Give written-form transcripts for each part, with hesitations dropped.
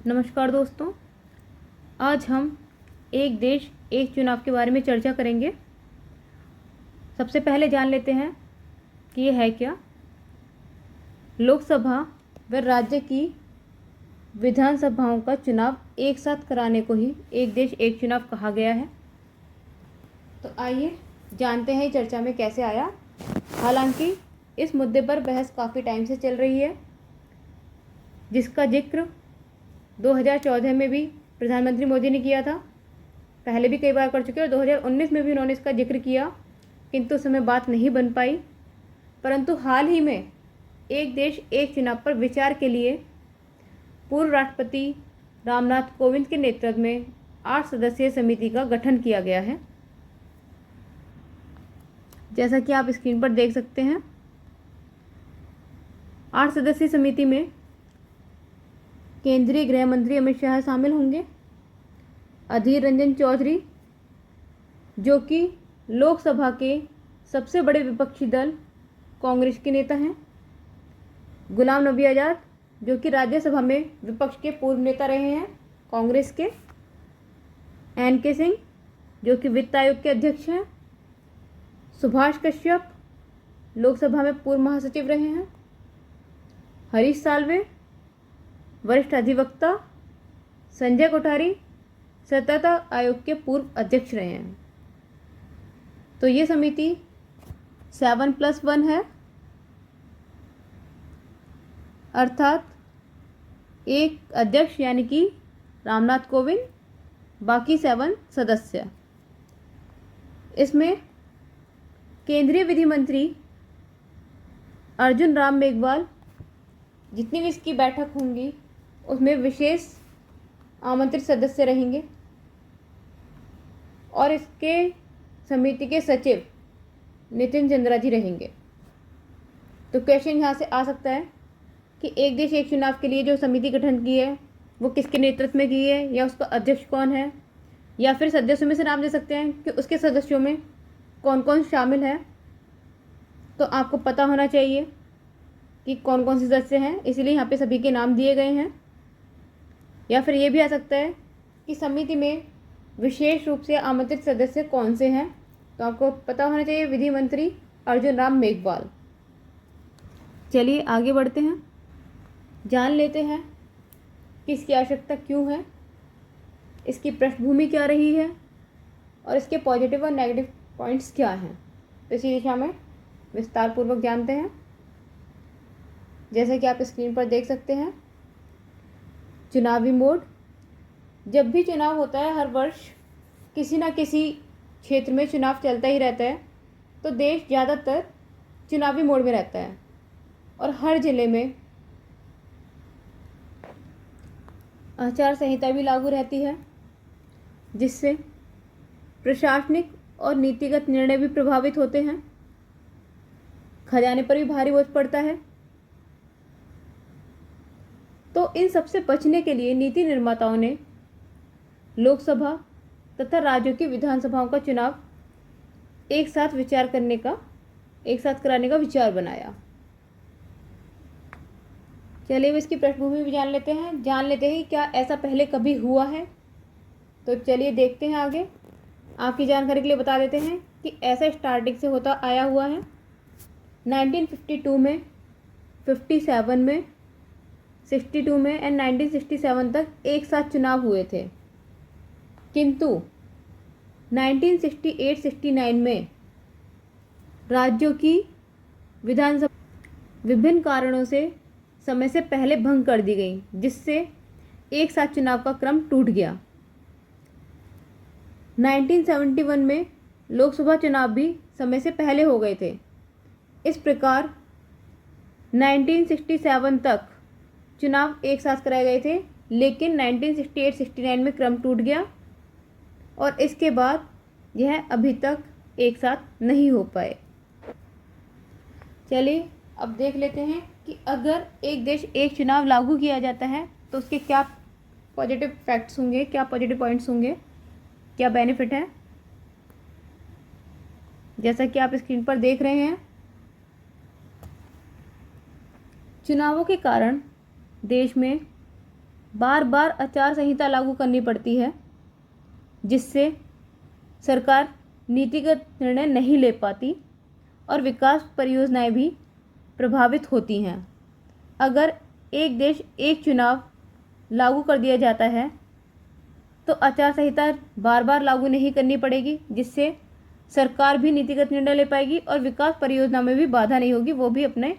नमस्कार दोस्तों, आज हम एक देश एक चुनाव के बारे में चर्चा करेंगे। सबसे पहले जान लेते हैं कि ये है क्या। लोकसभा व राज्य की विधानसभाओं का चुनाव एक साथ कराने को ही एक देश एक चुनाव कहा गया है। तो आइए जानते हैं चर्चा में कैसे आया। हालांकि इस मुद्दे पर बहस काफ़ी टाइम से चल रही है, जिसका जिक्र 2014 में भी प्रधानमंत्री मोदी ने किया था, पहले भी कई बार कर चुके और 2019 में भी उन्होंने इसका जिक्र किया, किंतु उस समय बात नहीं बन पाई। परंतु हाल ही में एक देश एक चुनाव पर विचार के लिए पूर्व राष्ट्रपति रामनाथ कोविंद के नेतृत्व में 8 सदस्यीय समिति का गठन किया गया है। जैसा कि आप स्क्रीन पर देख सकते हैं, 8 सदस्यीय समिति में केंद्रीय गृह मंत्री अमित शाह शामिल होंगे, अधीर रंजन चौधरी जो कि लोकसभा के सबसे बड़े विपक्षी दल कांग्रेस के नेता हैं, गुलाम नबी आज़ाद जो कि राज्यसभा में विपक्ष के पूर्व नेता रहे हैं कांग्रेस के, एन.के. सिंह जो कि वित्त आयोग के अध्यक्ष हैं, सुभाष कश्यप लोकसभा में पूर्व महासचिव रहे हैं, हरीश साल्वे वरिष्ठ अधिवक्ता, संजय कोठारी सतर्कता आयोग के पूर्व अध्यक्ष रहे हैं। तो ये समिति 7+1 है, अर्थात एक अध्यक्ष यानी कि रामनाथ कोविंद, बाकी 7 सदस्य। इसमें केंद्रीय विधि मंत्री अर्जुन राम मेघवाल, जितनी भी इसकी बैठक होंगी उसमें विशेष आमंत्रित सदस्य रहेंगे, और इसके समिति के सचिव नितिन चंद्रा जी रहेंगे। तो क्वेश्चन यहाँ से आ सकता है कि एक देश एक चुनाव के लिए जो समिति गठन की है वो किसके नेतृत्व में की है, या उसका अध्यक्ष कौन है, या फिर सदस्यों में से नाम दे सकते हैं कि उसके सदस्यों में कौन कौन शामिल है। तो आपको पता होना चाहिए कि कौन कौन से सदस्य हैं, इसलिए यहाँ पे सभी के नाम दिए गए हैं। या फिर ये भी आ सकता है कि समिति में विशेष रूप से आमंत्रित सदस्य कौन से हैं, तो आपको पता होना चाहिए विधि मंत्री अर्जुन राम मेघवाल। चलिए आगे बढ़ते हैं, जान लेते हैं कि इसकी आवश्यकता क्यों है, इसकी पृष्ठभूमि क्या रही है और इसके पॉजिटिव और नेगेटिव पॉइंट्स क्या हैं। तो इसी दिशा में विस्तार पूर्वक जानते हैं। जैसे कि आप स्क्रीन पर देख सकते हैं, चुनावी मोड। जब भी चुनाव होता है हर वर्ष किसी न किसी क्षेत्र में चुनाव चलता ही रहता है, तो देश ज़्यादातर चुनावी मोड में रहता है और हर ज़िले में आचार संहिता भी लागू रहती है, जिससे प्रशासनिक और नीतिगत निर्णय भी प्रभावित होते हैं, खजाने पर भी भारी बोझ पड़ता है। तो इन सबसे बचने के लिए नीति निर्माताओं ने लोकसभा तथा राज्यों की विधानसभाओं का चुनाव एक साथ कराने का विचार बनाया। चलिए अब इसकी पृष्ठभूमि भी जान लेते हैं कि क्या ऐसा पहले कभी हुआ है। तो चलिए देखते हैं आगे। आपकी जानकारी के लिए बता देते हैं कि ऐसा स्टार्टिंग से होता आया हुआ है। 1952 में, 57 में, 62 में एंड 1967 तक एक साथ चुनाव हुए थे, किंतु 1968-69 में राज्यों की विधानसभा विभिन्न कारणों से समय से पहले भंग कर दी गई, जिससे एक साथ चुनाव का क्रम टूट गया। 1971 में लोकसभा चुनाव भी समय से पहले हो गए थे। इस प्रकार 1967 तक चुनाव एक साथ कराए गए थे, लेकिन 1968-69 में क्रम टूट गया और इसके बाद यह अभी तक एक साथ नहीं हो पाए। चलिए अब देख लेते हैं कि अगर एक देश एक चुनाव लागू किया जाता है तो उसके क्या पॉजिटिव फैक्ट्स होंगे, क्या पॉजिटिव पॉइंट्स होंगे, क्या बेनिफिट है। जैसा कि आप स्क्रीन पर देख रहे हैं, चुनावों के कारण देश में बार बार आचार संहिता लागू करनी पड़ती है, जिससे सरकार नीतिगत निर्णय नहीं ले पाती और विकास परियोजनाएं भी प्रभावित होती हैं। अगर एक देश एक चुनाव लागू कर दिया जाता है तो आचार संहिता बार बार लागू नहीं करनी पड़ेगी, जिससे सरकार भी नीतिगत निर्णय ले पाएगी और विकास परियोजना में भी बाधा नहीं होगी, वो भी अपने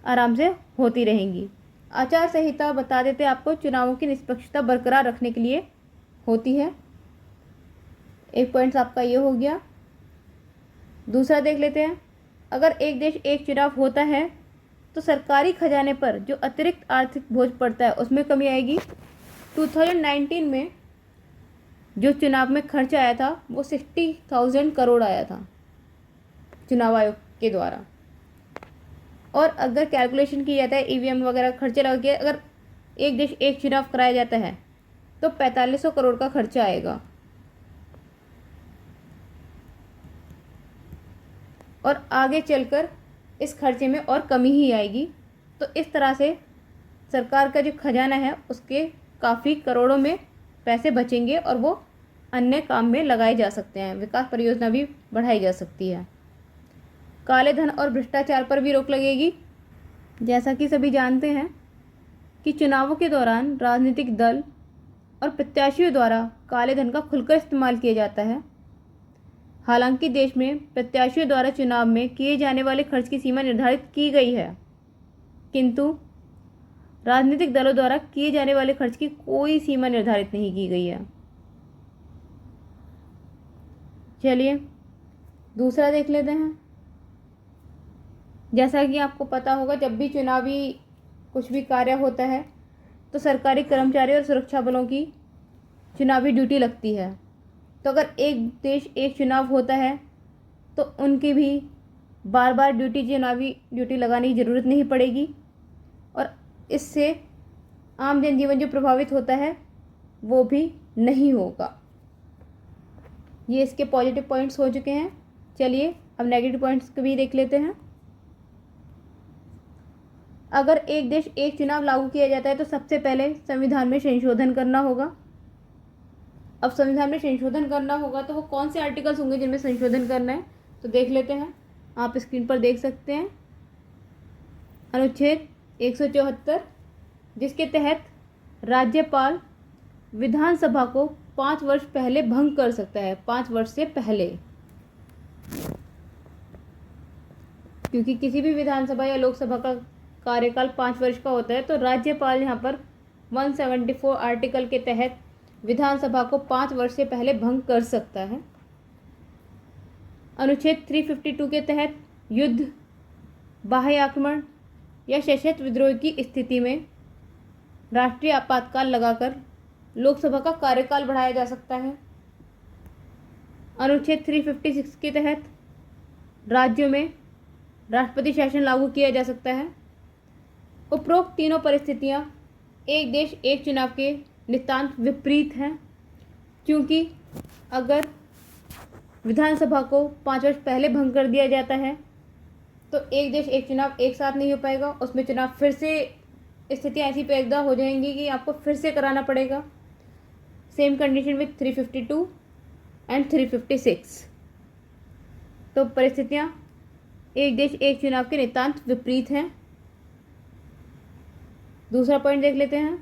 आराम से होती रहेंगी। आचार संहिता बता देते आपको चुनावों की निष्पक्षता बरकरार रखने के लिए होती है। एक पॉइंट आपका ये हो गया। दूसरा देख लेते हैं, अगर एक देश एक चुनाव होता है तो सरकारी खजाने पर जो अतिरिक्त आर्थिक बोझ पड़ता है उसमें कमी आएगी। 2019 में जो चुनाव में खर्च आया था वो 60,000 करोड़ आया था चुनाव आयोग के द्वारा। और अगर कैलकुलेशन की जाता है ईवीएम वगैरह खर्चे लगा के अगर एक देश एक चुनाव कराया जाता है तो 4500 करोड़ का खर्चा आएगा। और आगे चलकर इस खर्चे में और कमी ही आएगी। तो इस तरह से सरकार का जो खजाना है उसके काफ़ी करोड़ों में पैसे बचेंगे और वो अन्य काम में लगाए जा सकते हैं, विकास परियोजना भी बढ़ाई जा सकती है। काले धन और भ्रष्टाचार पर भी रोक लगेगी। जैसा कि सभी जानते हैं कि चुनावों के दौरान राजनीतिक दल और प्रत्याशियों द्वारा काले धन का खुलकर इस्तेमाल किया जाता है। हालांकि देश में प्रत्याशियों द्वारा चुनाव में किए जाने वाले खर्च की सीमा निर्धारित की गई है, किंतु राजनीतिक दलों द्वारा किए जाने वाले खर्च की कोई सीमा निर्धारित नहीं की गई है। चलिए दूसरा देख लेते हैं। जैसा कि आपको पता होगा, जब भी चुनावी कुछ भी कार्य होता है तो सरकारी कर्मचारी और सुरक्षा बलों की चुनावी ड्यूटी लगती है। तो अगर एक देश एक चुनाव होता है तो उनकी भी बार बार चुनावी ड्यूटी लगाने की ज़रूरत नहीं पड़ेगी और इससे आम जनजीवन जो प्रभावित होता है वो भी नहीं होगा। ये इसके पॉजिटिव पॉइंट्स हो चुके हैं। चलिए अब नेगेटिव पॉइंट्स भी देख लेते हैं। अगर एक देश एक चुनाव लागू किया जाता है तो सबसे पहले संविधान में संशोधन करना होगा। अब संविधान में संशोधन करना होगा तो वो कौन से आर्टिकल्स होंगे जिनमें संशोधन करना है, तो देख लेते हैं। आप स्क्रीन पर देख सकते हैं अनुच्छेद 174, जिसके तहत राज्यपाल विधानसभा को 5 वर्ष पहले भंग कर सकता है, 5 वर्ष से पहले। क्योंकि किसी भी विधानसभा या लोकसभा का कार्यकाल 5 वर्ष का होता है तो राज्यपाल यहाँ पर 174 आर्टिकल के तहत विधानसभा को 5 वर्ष से पहले भंग कर सकता है। अनुच्छेद 352 के तहत युद्ध, बाह्य आक्रमण या सशस्त्र विद्रोह की स्थिति में राष्ट्रीय आपातकाल लगाकर लोकसभा का कार्यकाल बढ़ाया जा सकता है। अनुच्छेद 356 के तहत राज्यों में राष्ट्रपति शासन लागू किया जा सकता है। उपरोक्त तीनों परिस्थितियां एक देश एक चुनाव के नितांत विपरीत हैं, क्योंकि अगर विधानसभा को 5 वर्ष पहले भंग कर दिया जाता है तो एक देश एक चुनाव एक साथ नहीं हो पाएगा। उसमें चुनाव फिर से स्थितियाँ ऐसी पैदा हो जाएंगी कि आपको फिर से कराना पड़ेगा। Same condition with 352 and 356। तो परिस्थितियाँ एक देश एक चुनाव के नितांत विपरीत हैं। दूसरा पॉइंट देख लेते हैं।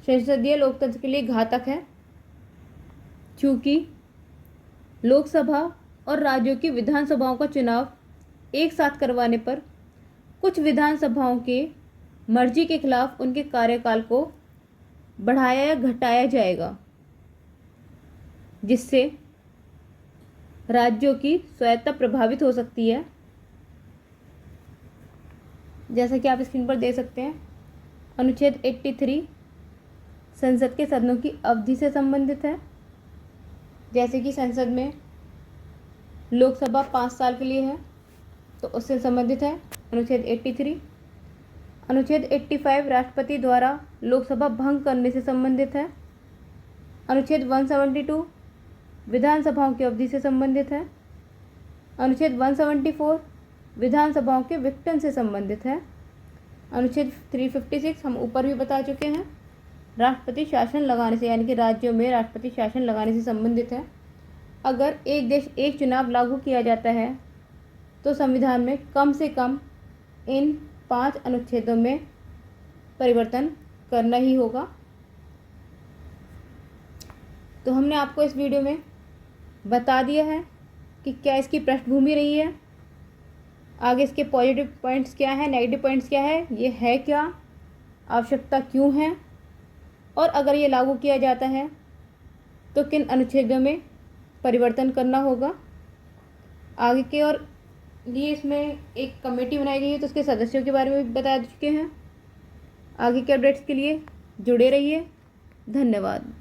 संसदीय लोकतंत्र के लिए घातक है, क्योंकि लोकसभा और राज्यों की विधानसभाओं का चुनाव एक साथ करवाने पर कुछ विधानसभाओं के मर्जी के खिलाफ उनके कार्यकाल को बढ़ाया या घटाया जाएगा, जिससे राज्यों की स्वायत्तता प्रभावित हो सकती है। जैसा कि आप स्क्रीन पर देख सकते हैं, अनुच्छेद 83 संसद के सदनों की अवधि से संबंधित है। जैसे कि संसद में लोकसभा 5 साल के लिए है तो उससे संबंधित है अनुच्छेद 83। अनुच्छेद 85 राष्ट्रपति द्वारा लोकसभा भंग करने से संबंधित है। अनुच्छेद 172 विधानसभाओं की अवधि से संबंधित है। अनुच्छेद 174 विधानसभाओं के विघटन से संबंधित है। अनुच्छेद 356 हम ऊपर भी बता चुके हैं, राष्ट्रपति शासन लगाने से यानी कि राज्यों में राष्ट्रपति शासन लगाने से संबंधित है। अगर एक देश एक चुनाव लागू किया जाता है तो संविधान में कम से कम इन 5 अनुच्छेदों में परिवर्तन करना ही होगा। तो हमने आपको इस वीडियो में बता दिया है कि क्या इसकी पृष्ठभूमि रही है, आगे इसके पॉजिटिव पॉइंट्स क्या है, नेगेटिव पॉइंट्स क्या है, ये है क्या, आवश्यकता क्यों है, और अगर ये लागू किया जाता है तो किन अनुच्छेदों में परिवर्तन करना होगा। आगे के और लिए इसमें एक कमेटी बनाई गई है तो उसके सदस्यों के बारे में भी बता चुके हैं। आगे के अपडेट्स के लिए जुड़े रहिए। धन्यवाद।